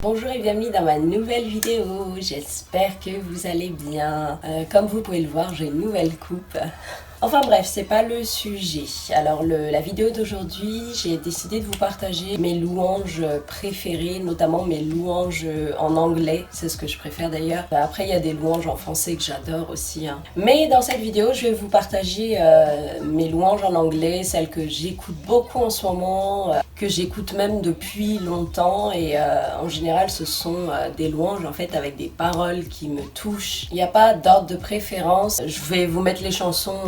Bonjour et bienvenue dans ma nouvelle vidéo, j'espère que vous allez bien. Comme vous pouvez le voir, j'ai une nouvelle coupe. Enfin bref, c'est pas le sujet. Alors la vidéo d'aujourd'hui, j'ai décidé de vous partager mes louanges préférées, notamment mes louanges en anglais, c'est ce que je préfère d'ailleurs. Après il y a des louanges en français que j'adore aussi. Mais dans cette vidéo, je vais vous partager mes louanges en anglais, celles que j'écoute beaucoup en ce moment, que j'écoute même depuis longtemps et en général ce sont des louanges en fait avec des paroles qui me touchent. Il n'y a pas d'ordre de préférence, je vais vous mettre les chansons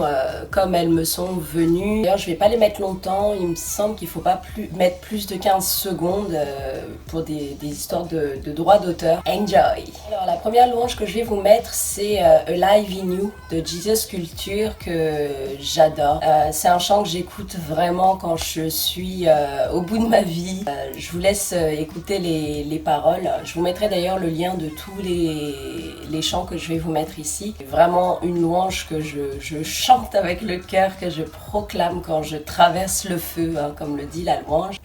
comme elles me sont venues. D'ailleurs je vais pas les mettre longtemps, il me semble qu'il faut pas mettre plus de 15 secondes pour des histoires de droits d'auteur. Enjoy! Alors la première louange que je vais vous mettre c'est Alive in You de Jesus Culture que j'adore. C'est un chant que j'écoute vraiment quand je suis au bout de ma vie. Je vous laisse écouter les paroles. Je vous mettrai d'ailleurs le lien de tous les chants que je vais vous mettre ici. C'est vraiment une louange que je chante avec le cœur, que je proclame quand je traverse le feu, comme le dit la louange.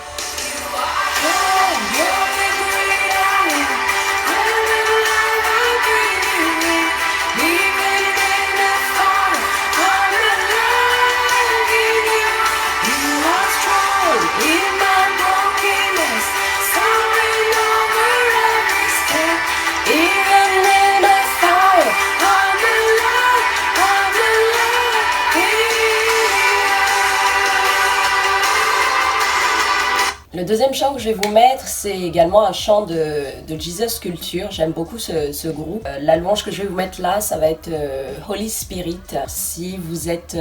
Le deuxième chant que je vais vous mettre, c'est également un chant de Jesus Culture. J'aime beaucoup ce groupe. La louange que je vais vous mettre là, ça va être Holy Spirit. Si vous êtes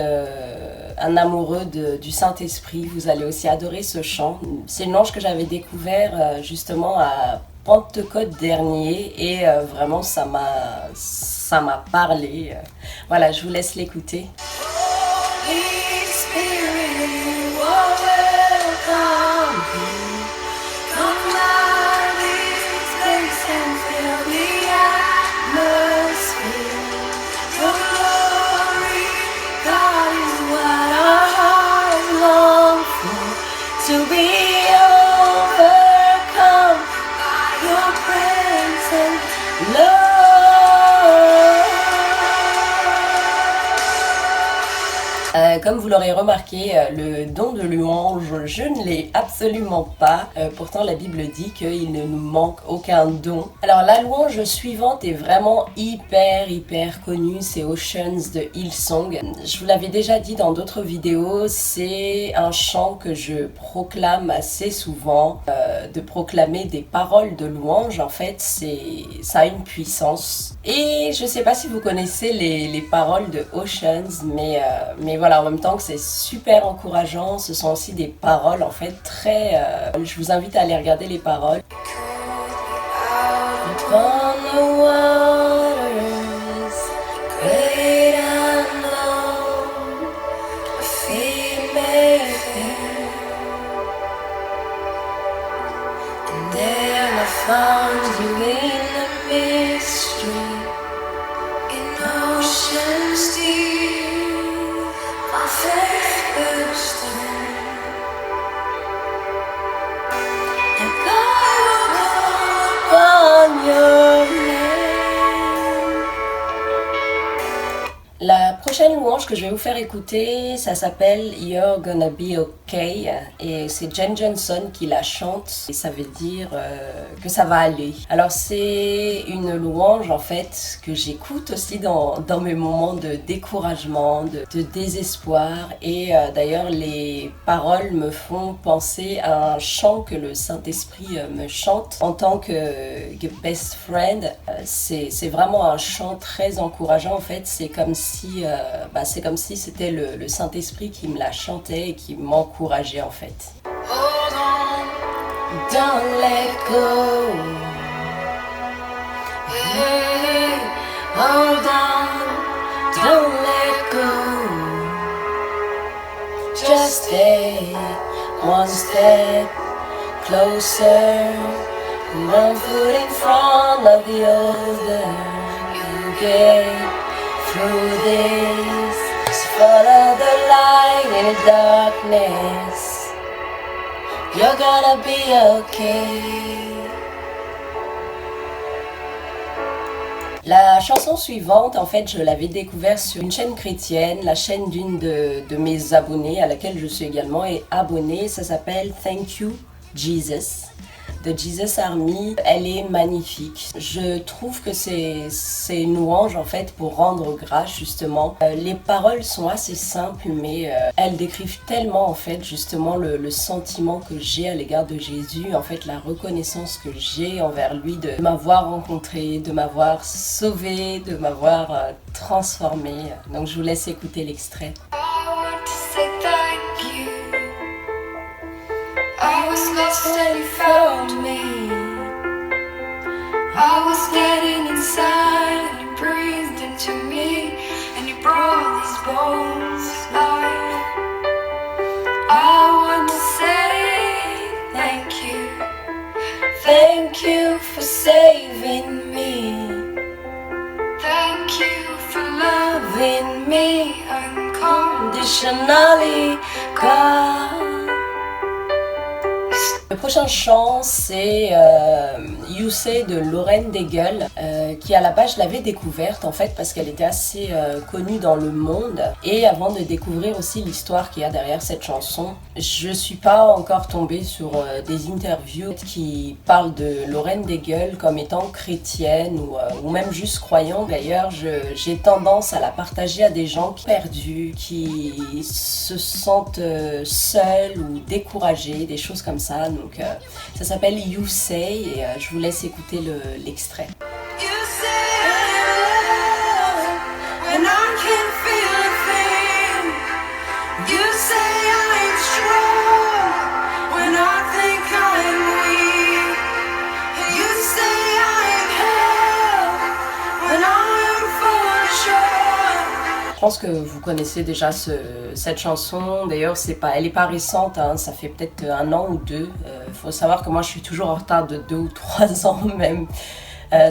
un amoureux du Saint-Esprit, vous allez aussi adorer ce chant. C'est une louange que j'avais découvert justement à Pentecôte dernier et vraiment ça m'a parlé. Voilà, je vous laisse l'écouter. Holy Spirit, you are welcome. Come live this place and fill the atmosphere. Your glory, God, is what our hearts long for. To be overcome by your presence and love. Comme vous l'aurez remarqué, le don de louange, je ne l'ai absolument pas. Pourtant, la Bible dit qu'il ne nous manque aucun don. Alors, la louange suivante est vraiment hyper connue. C'est Oceans de Hillsong. Je vous l'avais déjà dit dans d'autres vidéos, c'est un chant que je proclame assez souvent. De proclamer des paroles de louange, en fait, ça a une puissance. Et je sais pas si vous connaissez les paroles de Oceans, mais voilà, en même temps que c'est super encourageant, ce sont aussi des paroles en fait très... je vous invite à aller regarder les paroles. Upon the waters, great and low, feet may fail, and there I found you in the mystery, in oceans deep, my faith will stand, and I will call upon your name. La prochaine louange que je vais vous faire écouter, ça s'appelle You're Gonna Be Okay et c'est Jen Johnson qui la chante et ça veut dire que ça va aller. Alors c'est une louange en fait que j'écoute aussi dans mes moments de découragement, de désespoir et d'ailleurs les paroles me font penser à un chant que le Saint-Esprit me chante en tant que best friend. C'est vraiment un chant très encourageant en fait, c'est comme si c'était le Saint-Esprit qui me la chantait et qui m'encourageait en fait. Hold on, don't let go. Hey, hold on, don't let go. Just stay one step closer, one foot in front of the other. You get through this, so follow the light in the darkness. You're gonna be okay. La chanson suivante, en fait, je l'avais découverte sur une chaîne chrétienne, la chaîne d'une de mes abonnés, à laquelle je suis également abonnée. Ça s'appelle Thank You Jesus, de Jesus Army. Elle est magnifique. Je trouve que c'est une louange en fait pour rendre grâce justement. Les paroles sont assez simples, mais elles décrivent tellement en fait justement le sentiment que j'ai à l'égard de Jésus, en fait la reconnaissance que j'ai envers lui de m'avoir rencontré, de m'avoir sauvé, de m'avoir transformé. Donc je vous laisse écouter l'extrait. I was lost and you found me. I was getting inside and you breathed into me and you brought these bones to life. I want to say thank you. Thank you for saving me. Thank you for loving me unconditionally, God. Le prochain chant, c'est You Say de Lauren Daigle, qui à la base je l'avais découverte en fait parce qu'elle était assez connue dans le monde. Et avant de découvrir aussi l'histoire qu'il y a derrière cette chanson, je suis pas encore tombée sur des interviews qui parlent de Lauren Daigle comme étant chrétienne ou même juste croyante. D'ailleurs, j'ai tendance à la partager à des gens qui sont perdus, qui se sentent seuls ou découragés, des choses comme ça. Donc ça s'appelle You Say et je vous laisse écouter l'extrait. You say I love when I can't feel a thing. You say I'm strong when I think I'm weak. You say I'm held when I'm full of joy. Je pense que vous connaissez déjà cette chanson. D'ailleurs, elle est pas récente, hein, ça fait peut-être 1 an ou 2. Faut savoir que moi, je suis toujours en retard de 2 ou 3 ans même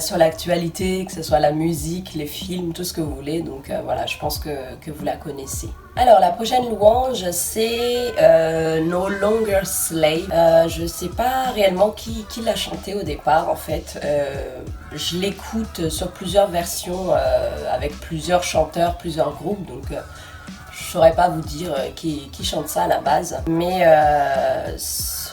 sur l'actualité, que ce soit la musique, les films, tout ce que vous voulez. Donc voilà, je pense que vous la connaissez. Alors, la prochaine louange, c'est No Longer Slave. Je sais pas réellement qui l'a chanté au départ, en fait. Je l'écoute sur plusieurs versions avec plusieurs chanteurs, plusieurs groupes, donc je saurais pas vous dire qui chante ça à la base, mais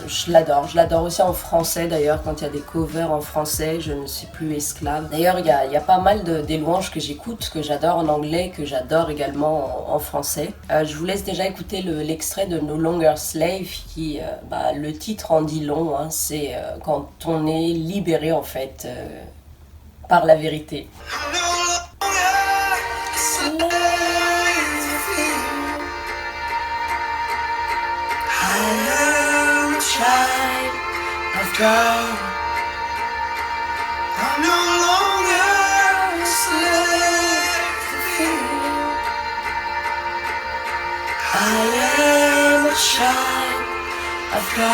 je l'adore aussi en français d'ailleurs, quand il y a des covers en français, je ne suis plus esclave. D'ailleurs, il y a pas mal des louanges que j'écoute, que j'adore en anglais, que j'adore également en français. Je vous laisse déjà écouter l'extrait de No Longer Slave, qui, le titre en dit long, hein, c'est quand on est libéré en fait par la vérité. Child of God, I'm no longer a slave to fear. I am a child of God.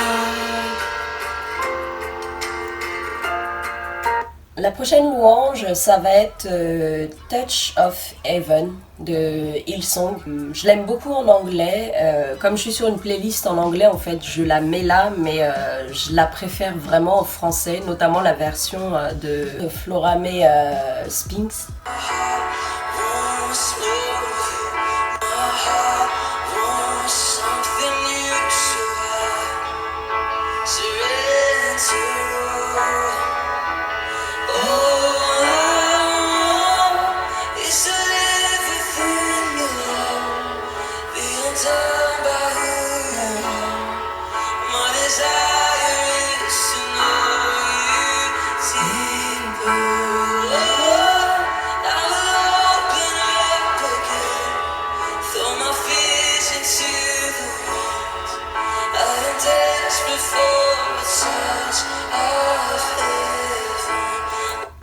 La prochaine louange, ça va être Touch of Heaven de Hillsong. Je l'aime beaucoup en anglais. Comme je suis sur une playlist en anglais, en fait, je la mets là, mais je la préfère vraiment en français, notamment la version de Flora May Spinks.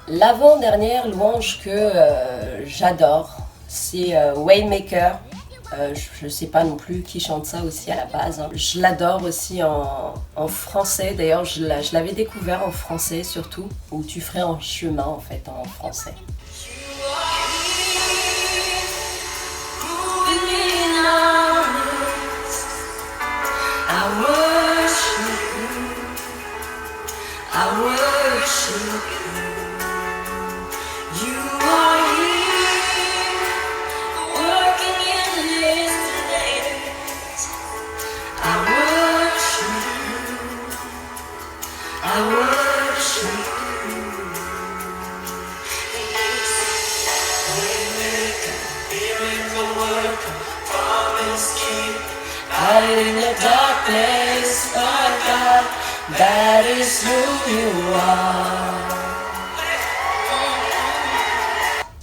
L'avant-dernière louange que j'adore, c'est Waymaker. Je sais pas non plus qui chante ça aussi à la base, hein. Je l'adore aussi en français, d'ailleurs je l'avais découvert en français surtout, où tu ferais un chemin en fait en français. I worship you. You Yehoah.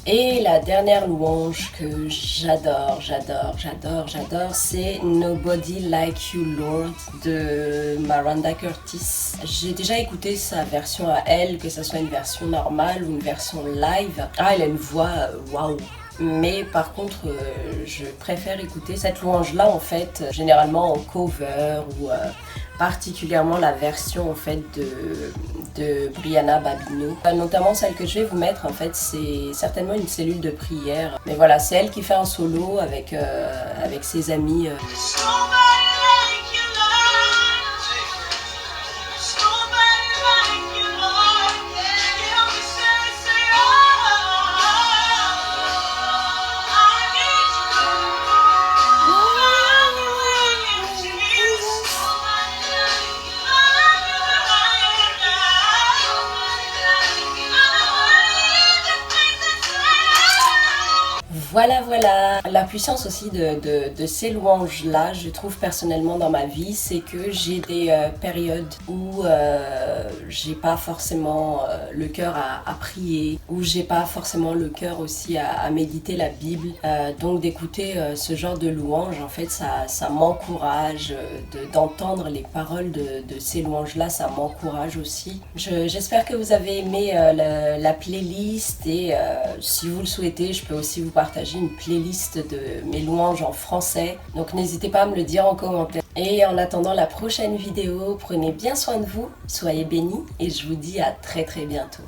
Et la dernière louange que j'adore, c'est Nobody Like You Lord de Miranda Curtis. J'ai déjà écouté sa version à elle, que ce soit une version normale ou une version live. Ah, elle a une voix waouh! Mais par contre, je préfère écouter cette louange-là en fait, généralement en cover ou particulièrement la version en fait de Brianna Babino. Notamment celle que je vais vous mettre en fait, c'est certainement une cellule de prière. Mais voilà, c'est elle qui fait un solo avec ses amis. Voilà, la puissance aussi de ces louanges-là, je trouve personnellement dans ma vie, c'est que j'ai des périodes où j'ai pas forcément le cœur à prier, où j'ai pas forcément le cœur aussi à méditer la Bible. Donc d'écouter ce genre de louanges, en fait, ça m'encourage, d'entendre les paroles de ces louanges-là, ça m'encourage aussi. J'espère que vous avez aimé la playlist et si vous le souhaitez, je peux aussi vous partager une playlist de mes louanges en français. Donc n'hésitez pas à me le dire en commentaire. Et en attendant la prochaine vidéo, prenez bien soin de vous, soyez bénis et je vous dis à très bientôt.